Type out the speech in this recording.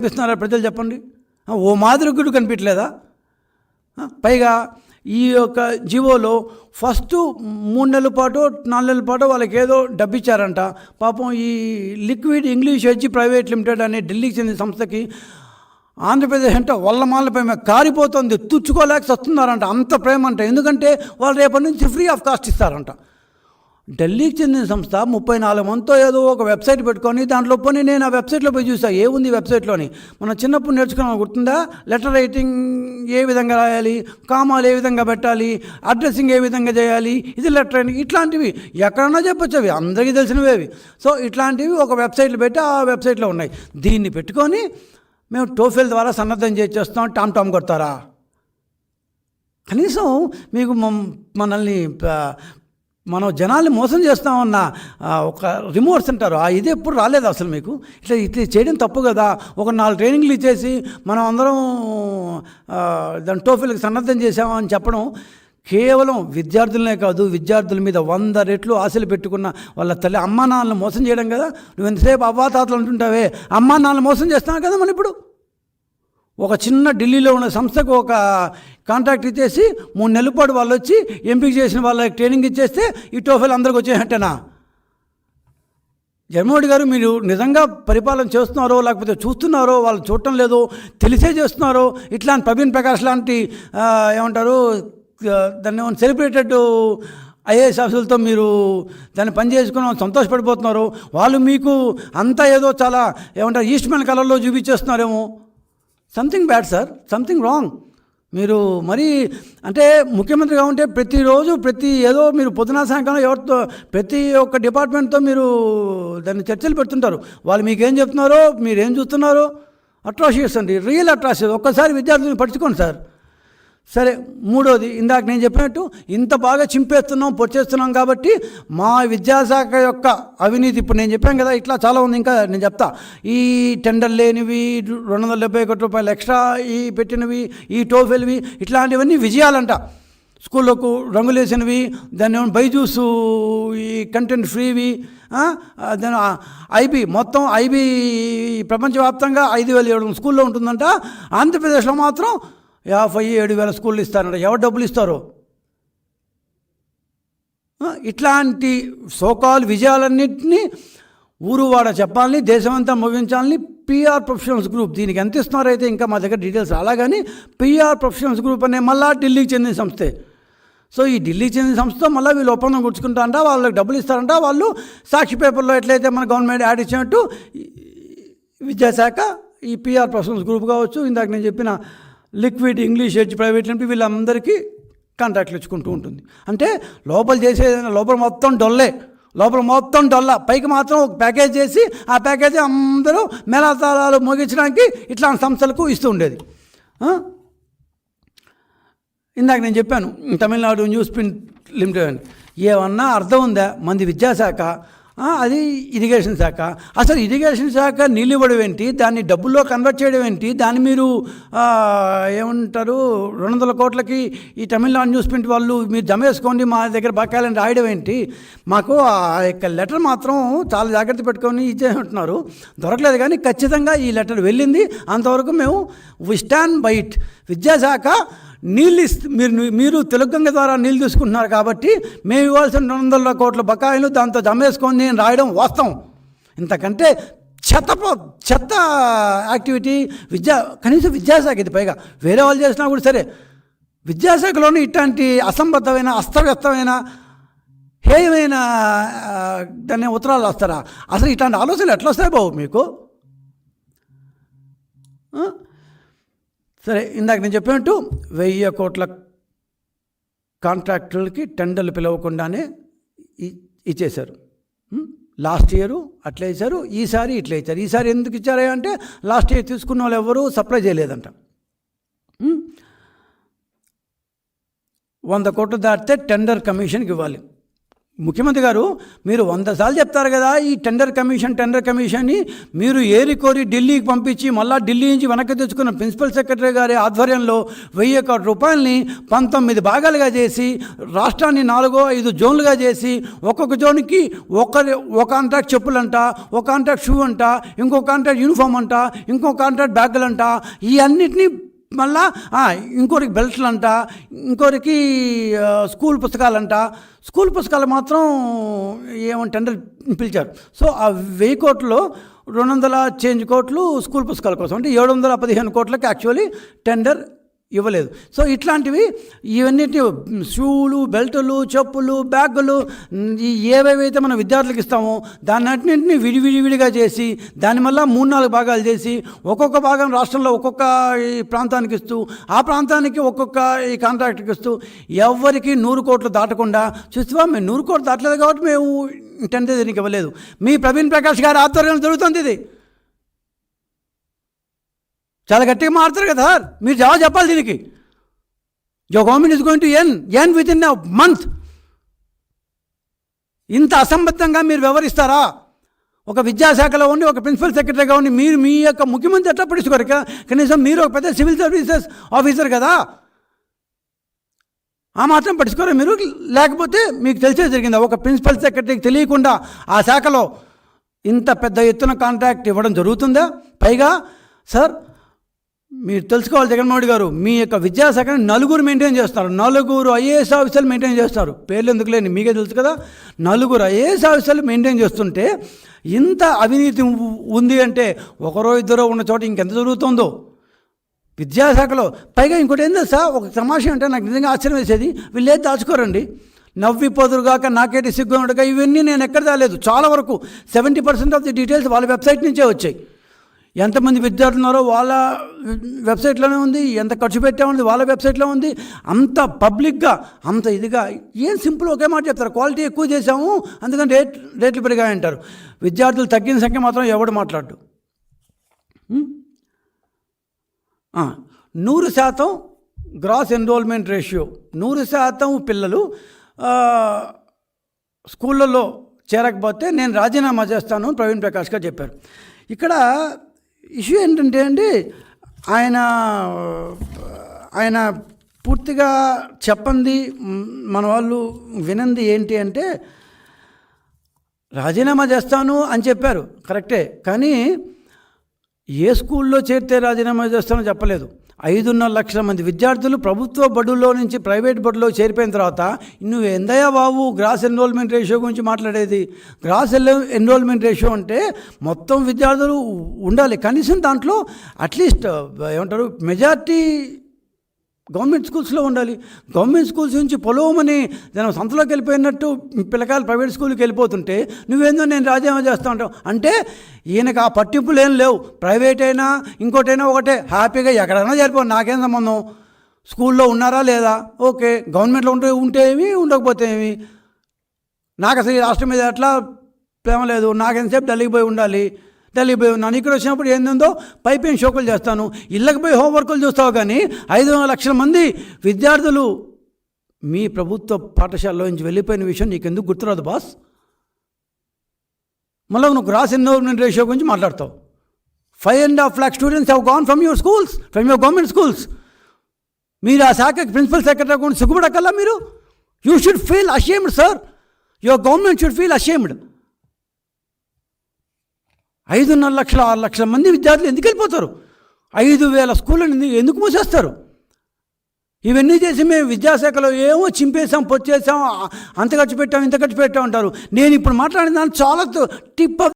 కనిపిస్తున్నారా ప్రజలు చెప్పండి? ఓ మాదిరి గుడి కనిపించలేదా? పైగా ఈ యొక్క జీవోలో ఫస్ట్ 3 నెలల పాటు 4 నెలల పాటు వాళ్ళకి ఏదో డబ్బిచ్చారంట. పాపం ఈ liquid English edge private limited అనే ఢిల్లీకి చెందిన సంస్థకి ఆంధ్రప్రదేశ్ అంటే వాళ్ళ ప్రేమ కారిపోతుంది, తుచ్చుకోలేక వస్తున్నారంట. అంత ప్రేమ అంట. ఎందుకంటే వాళ్ళు రేపటి నుంచి ఫ్రీ ఆఫ్ కాస్ట్ ఇస్తారంట. ఢిల్లీకి చెందిన సంస్థ 34 మందితో ఏదో ఒక వెబ్సైట్ పెట్టుకొని దాంట్లో పోనీ నేను ఆ వెబ్సైట్లో పోయి చూసాను. ఏముంది వెబ్సైట్లోని? మనం చిన్నప్పుడు నేర్చుకున్నాం, గుర్తుందా? లెటర్ రైటింగ్ ఏ విధంగా రాయాలి, కామాలు ఏ విధంగా పెట్టాలి, అడ్రస్సింగ్ ఏ విధంగా చేయాలి, ఇది లెటర్ రైటింగ్, ఇట్లాంటివి ఎక్కడన్నా చెప్పొచ్చు. అవి అందరికీ తెలిసినవి అవి. సో ఇట్లాంటివి ఒక వెబ్సైట్లో పెట్టి ఆ వెబ్సైట్లో ఉన్నాయి. దీన్ని పెట్టుకొని మేము టోఫెల్ ద్వారా సన్నద్ధం చేస్తాం, టామ్ కొడతారా? కనీసం మీకు మనల్ని మనం జనాల్ని మోసం చేస్తామన్న ఒక రిమోర్స్ అంటారు, ఇది ఎప్పుడు రాలేదు అసలు మీకు? ఇట్లా చేయడం తప్పు కదా. ఒక 4 ట్రైనింగ్లు ఇచ్చేసి మనం అందరం దాని టోఫెల్కి సన్నద్ధం చేసామని చెప్పడం కేవలం విద్యార్థులనే కాదు, విద్యార్థుల మీద 100 రెట్లు ఆశలు పెట్టుకున్న వాళ్ళ తల్లి అమ్మా నాన్నలను మోసం చేయడం కదా. నువ్వు ఎంతసేపు అవ్వాతాతలు అంటుంటావే, అమ్మా నాన్నలు మోసం చేస్తున్నావు కదా. మనం ఇప్పుడు ఒక చిన్న ఢిల్లీలో ఉన్న సంస్థకు ఒక కాంట్రాక్ట్ ఇచ్చేసి 3 నెలల పాటు వాళ్ళు వచ్చి ఎంపిక చేసిన వాళ్ళకి ట్రైనింగ్ ఇచ్చేస్తే ఈ టోఫెల్ అందరికి వచ్చేయంటేనా? జగన్మోహన్ గారు, మీరు నిజంగా పరిపాలన చేస్తున్నారో లేకపోతే చూస్తున్నారో, వాళ్ళు చూడటం లేదో, తెలిసే చేస్తున్నారో, ఇట్లాంటి ప్రవీణ్ ప్రకాష్ లాంటి ఏమంటారు దాన్ని సెలబ్రేటెడ్ ఐఏఎస్ ఆఫీసులతో మీరు దాన్ని పని చేసుకుని సంతోషపడిపోతున్నారు. వాళ్ళు మీకు అంతా ఏదో చాలా ఏమంటారు ఈస్ట్మెన్ కలర్లో చూపించేస్తున్నారేమో. Something bad sir, something wrong. మీరు మరీ అంటే ముఖ్యమంత్రిగా ఉంటే ప్రతిరోజు ఏదో మీరు పొద్దున సాయంకాలం ఎవరితో ప్రతి ఒక్క డిపార్ట్మెంట్తో మీరు దాన్ని చర్చలు పెడుతుంటారు. వాళ్ళు మీకేం చెప్తున్నారో మీరేం చూస్తున్నారో అట్రాసిటీస్ అండి, రియల్ అట్రాసిటీస్. ఒక్కసారి విద్యార్థులను పట్టుకోండి సార్. సరే, మూడోది, ఇందాక నేను చెప్పినట్టు ఇంత బాగా చింపేస్తున్నాం, పొచ్చేస్తున్నాం కాబట్టి మా విద్యాశాఖ యొక్క అవినీతి ఇప్పుడు నేను చెప్పాను కదా, ఇట్లా చాలా ఉంది. ఇంకా నేను చెప్తా. ఈ టెండర్ లేనివి, 271 రూపాయలు ఎక్స్ట్రా ఈ పెట్టినవి, ఈ టోఫెల్వి, ఇట్లాంటివన్నీ విజయాలంట. స్కూళ్ళకు రంగులేసినవి, దాన్ని బైజూసు ఈ కంటెంట్ ఫ్రీవి, దాని ఐబీ మొత్తం ఐబీ ప్రపంచవ్యాప్తంగా 5,700 స్కూల్లో ఉంటుందంట. ఆంధ్రప్రదేశ్లో మాత్రం 57,000 స్కూళ్ళు ఇస్తారంట. ఎవరు డబ్బులు ఇస్తారో? ఇట్లాంటి సోకాల్ విజయాలన్నింటినీ ఊరువాడ చెప్పాలని, దేశమంతా ముగించాలని పిఆర్ ప్రొఫెషనల్స్ గ్రూప్ దీనికి ఎంత ఇస్తున్నారో అయితే ఇంకా మా దగ్గర డీటెయిల్స్ అలాగని పిఆర్ ప్రొఫెషనల్స్ గ్రూప్ అనే మళ్ళీ ఢిల్లీకి చెందిన సంస్థే. సో ఈ ఢిల్లీకి చెందిన సంస్థతో మళ్ళీ వీళ్ళు ఒప్పందం కూర్చుకుంటారంట, వాళ్ళకి డబ్బులు ఇస్తారంట. వాళ్ళు సాక్షి పేపర్లో ఎట్లయితే మన గవర్నమెంట్ యాడ్ ఇచ్చినట్టు విద్యాశాఖ ఈ పిఆర్ ప్రొఫెషనల్స్ గ్రూప్ కావచ్చు, ఇందాక నేను చెప్పిన liquid English edge private limited, వీళ్ళందరికీ కాంట్రాక్ట్లు ఇచ్చుకుంటూ ఉంటుంది. అంటే లోపల మొత్తం డొల్ల, పైకి మాత్రం ఒక ప్యాకేజ్ చేసి ఆ ప్యాకేజీ అందరూ మేళతాళాలు మోగించడానికి ఇట్లాంటి సంస్థలకు ఇస్తూ ఉండేది. ఇందాక నేను చెప్పాను తమిళనాడు న్యూస్ ప్రింట్ లిమిటెడ్ అని. ఏమన్నా అర్థం ఉందా? మంది విద్యాశాఖ, అది ఇరిగేషన్ శాఖ. అసలు ఇరిగేషన్ శాఖ నీళ్ళు ఇవ్వడం ఏంటి, దాన్ని డబ్బుల్లో కన్వర్ట్ చేయడం ఏంటి, దాన్ని మీరు ఏమంటారు 200 కోట్లకి ఈ తమిళనాడు న్యూస్ ప్రింట్ వాళ్ళు మీరు జమ వేసుకోండి మా దగ్గర బకాయిలని రాయడం ఏంటి? మాకు ఆ యొక్క లెటర్ మాత్రం చాలా జాగ్రత్త పెట్టుకొని ఇచ్చేస్తున్నారు, దొరకలేదు. కానీ ఖచ్చితంగా ఈ లెటర్ వెళ్ళింది. అంతవరకు మేము వి స్టాండ్ బై ఇట్. విద్యాశాఖ నీళ్ళు మీరు తెలుగంగ ద్వారా నీళ్ళు తీసుకుంటున్నారు కాబట్టి మేము ఇవ్వాల్సిన 200 కోట్ల బకాయిలు దాంతో జమేసుకొని నేను రాయడం వాస్తవం. ఇంతకంటే చెత్త యాక్టివిటీ కనీసం విద్యాశాఖ ఇది. పైగా వేరే వాళ్ళు చేసినా కూడా సరే, విద్యాశాఖలోనే ఇట్లాంటి అసంబద్ధమైన, అస్తవ్యస్తమైన, హేయమైన దాన్ని ఉత్తరాలు వస్తారా? అసలు ఇట్లాంటి ఆలోచనలు ఎట్లా వస్తాయి బాబు మీకు? సరే, ఇందాక నేను చెప్పినట్టు 1000 కోట్ల కాంట్రాక్టులకి టెండర్లు పిలవకుండానే ఇచ్చేశారు. లాస్ట్ ఇయర్ అట్లా ఇచ్చారు, ఈసారి ఇట్లా ఇచ్చారు. ఈసారి ఎందుకు ఇచ్చారా అంటే లాస్ట్ ఇయర్ తీసుకున్న వాళ్ళు ఎవరు సప్లై చేయలేదంట. 100 కోట్లు దాటితే టెండర్ కమిషన్కి ఇవ్వాలి. ముఖ్యమంత్రి గారు మీరు 100 సార్లు చెప్తారు కదా ఈ టెండర్ కమిషన్ని మీరు ఏరి కోరి ఢిల్లీకి పంపించి మళ్ళీ ఢిల్లీ నుంచి వెనక్కి తెచ్చుకున్న ప్రిన్సిపల్ సెక్రటరీ గారి ఆధ్వర్యంలో 1000 కోట్ల రూపాయలని 19 భాగాలుగా చేసి రాష్ట్రాన్ని 4-5 జోన్లుగా చేసి ఒక్కొక్క జోన్కి ఒక కాంట్రాక్ట్ చెప్పులంట, ఒక కాంట్రాక్ట్ షూ అంట, ఇంకో కాంట్రాక్ట్ యూనిఫామ్ అంట, ఇంకో కాంట్రాక్ట్ బ్యాగులు అంట, ఈ అన్నిటినీ మళ్ళా ఇంకోరికి బెల్ట్లు అంట, ఇంకోరికి స్కూల్ పుస్తకాలంట. స్కూల్ పుస్తకాలు మాత్రం ఏమని టెండర్ పిలిచారు. సో ఆ 1000 కోట్లు 200 కోట్లు స్కూల్ పుస్తకాల కోసం, అంటే 715 కోట్లకి యాక్చువల్లీ టెండర్ ఇవ్వలేదు. సో ఇట్లాంటివి ఇవన్నిటి షూలు, బెల్టులు, చెప్పులు, బ్యాగులు ఏవేవైతే మనం విద్యార్థులకు ఇస్తామో దాన్నింటినీ విడివిడిగా చేసి దాని వల్ల 3-4 భాగాలు చేసి ఒక్కొక్క భాగం రాష్ట్రంలో ఒక్కొక్క ఈ ప్రాంతానికి ఇస్తూ ఆ ప్రాంతానికి ఒక్కొక్క ఈ కాంట్రాక్ట్కి ఇస్తూ ఎవరికి 100 కోట్లు దాటకుండా చూస్తావా. మేము 100 కోట్లు దాటలేదు కాబట్టి మేము టెండర్ దీనికి ఇవ్వలేదు. మీ ప్రవీణ్ ప్రకాష్ గారి ఆధ్వర్యంలో జరుగుతుంది ఇది. చాలా గట్టిగా మారుతారు కదా సార్, మీరు జవాబు చెప్పాలి దీనికి. Your government is going to end within a month. ఇంత అసంబద్ధంగా మీరు వ్యవహరిస్తారా? ఒక విద్యాశాఖలో ఉండి ఒక ప్రిన్సిపల్ సెక్రటరీగా ఉండి మీరు మీ యొక్క ముఖ్యమంత్రి ఎట్లా పట్టించుకోరు? కనీసం మీరు ఒక పెద్ద సివిల్ సర్వీసెస్ ఆఫీసర్ కదా, ఆ మాత్రం పట్టించుకోరా మీరు? లేకపోతే మీకు తెలిసే జరిగిందా ఒక ప్రిన్సిపల్ సెక్రటరీకి తెలియకుండా ఆ శాఖలో ఇంత పెద్ద ఎత్తున కాంట్రాక్ట్ ఇవ్వడం జరుగుతుందా? పైగా సార్ మీరు తెలుసుకోవాలి జగన్మోహన్ గారు, మీ యొక్క విద్యాశాఖని 4 మెయింటైన్ చేస్తారు. 4 ఐఏఎస్ ఆఫీసర్లు మెయింటైన్ చేస్తారు. పేర్లు ఎందుకు లేని మీకే తెలుసు కదా. 4 ఐఏఎస్ ఆఫీసర్లు మెయింటైన్ చేస్తుంటే ఇంత అవినీతి ఉంది అంటే ఒకరో ఇద్దరో ఉన్న చోట ఇంకెంత జరుగుతుందో విద్యాశాఖలో. పైగా ఇంకోటి ఏందో సార్, ఒక తమాషా అంటే నాకు నిజంగా ఆశ్చర్యం వేసేది, వీళ్ళు ఏది దాచుకోరండి. నవ్విపోదురుగాక నాకేటి సిగ్గుగా ఇవన్నీ నేను ఎక్కడ రాలేదు. చాలా వరకు 70% ఆఫ్ ది డీటెయిల్స్ వాళ్ళ వెబ్సైట్ నుంచే వచ్చాయి. ఎంతమంది విద్యార్థులు ఉన్నారో వాళ్ళ వెబ్సైట్లోనే ఉంది, ఎంత ఖర్చు పెట్టామన్నది వాళ్ళ వెబ్సైట్లో ఉంది. అంత పబ్లిక్గా అంత ఇదిగా ఏం సింపుల్ ఒకే మాట చెప్తారు, క్వాలిటీ ఎక్కువ చేసాము అందుకని రేట్లు పెరిగాయంటారు. విద్యార్థులు తగ్గిన సంఖ్య మాత్రం ఎవడు మాట్లాడు. 100% గ్రాస్ ఎన్రోల్మెంట్ రేషియో, 100% పిల్లలు స్కూళ్ళల్లో చేరకపోతే నేను రాజీనామా చేస్తాను ప్రవీణ్ ప్రకాష్ గారు చెప్పారు. ఇక్కడ ఇష్యూ ఏంటంటే అండి, ఆయన పూర్తిగా చెప్పండి మన వాళ్ళు వినంది ఏంటి అంటే, రాజీనామా చేస్తాను అని చెప్పారు కరెక్టే, కానీ ఏ స్కూల్లో చేరితే రాజీనామా చేస్తానో చెప్పలేదు. 5.5 లక్షల మంది విద్యార్థులు ప్రభుత్వ బడుల్లో నుంచి ప్రైవేట్ బడుల్లో చేరిపోయిన తర్వాత నువ్వు ఎందయ్యా బాబు గ్రాస్ ఎన్రోల్మెంట్ రేషియో గురించి మాట్లాడేది? గ్రాస్ ఎన్రోల్మెంట్ రేషియో అంటే మొత్తం విద్యార్థులు ఉండాలి, కనీసం దాంట్లో అట్లీస్ట్ ఏమంటారు మెజార్టీ గవర్నమెంట్ స్కూల్స్లో ఉండాలి. గవర్నమెంట్ స్కూల్స్ నుంచి పొలవమని నేను సంతలోకి వెళ్ళిపోయినట్టు పిల్లకాయలు ప్రైవేట్ స్కూల్కి వెళ్ళిపోతుంటే నువ్వేందో నేను రాజీనామా చేస్తా ఉంటావు అంటే ఈయనకు ఆ పట్టింపులు ఏం లేవు. ప్రైవేట్ అయినా ఇంకోటైనా ఒకటే, హ్యాపీగా ఎక్కడైనా చేరిపోయి నాకేం సంబంధం, స్కూల్లో ఉన్నారా లేదా ఓకే, గవర్నమెంట్లో ఉంటే ఏమి ఉండకపోతే ఏమి, నాకు అసలు ఈ రాష్ట్రం మీద ఎట్లా ప్రేమ లేదు, నాకెంతసేపు ఢిల్లీకి పోయి ఉండాలి, ఢిల్లీ పోయి ఉన్నాను, ఇక్కడ వచ్చినప్పుడు ఏందో పైపైన షోకులు చేస్తాను, ఇళ్ళకి పోయి హోంవర్కులు చూస్తావు. కానీ 5 లక్షల మంది విద్యార్థులు మీ ప్రభుత్వ పాఠశాలలో నుంచి వెళ్ళిపోయిన విషయం నీకెందుకు గుర్తురాదు బాస్? మళ్ళీ నువ్వు గ్రాస్ ఎన్రోల్మెంట్ రేషియో గురించి మాట్లాడతావు. 5.5 lakh students have gone from your schools, from your government schools. మీరు ఆ శాఖకి ప్రిన్సిపల్ సెక్రటరీ గురించి సిగ్గుపడకల్లా మీరు? You should feel ashamed sir, your government should feel ashamed. 5.5 లక్షల 6 లక్షల మంది విద్యార్థులు ఎందుకు వెళ్ళిపోతారు? 5,000 స్కూళ్ళని ఎందుకు మూసేస్తారు? ఇవన్నీ చేసి మేము విద్యాశాఖలో ఏమో చింపేసాం, పొచ్చేసాం, అంత ఖర్చు పెట్టాం, ఇంత ఖర్చు పెట్టాం అంటారు. నేను ఇప్పుడు మాట్లాడిన దాన్ని చాలా టిప్ ఆఫ్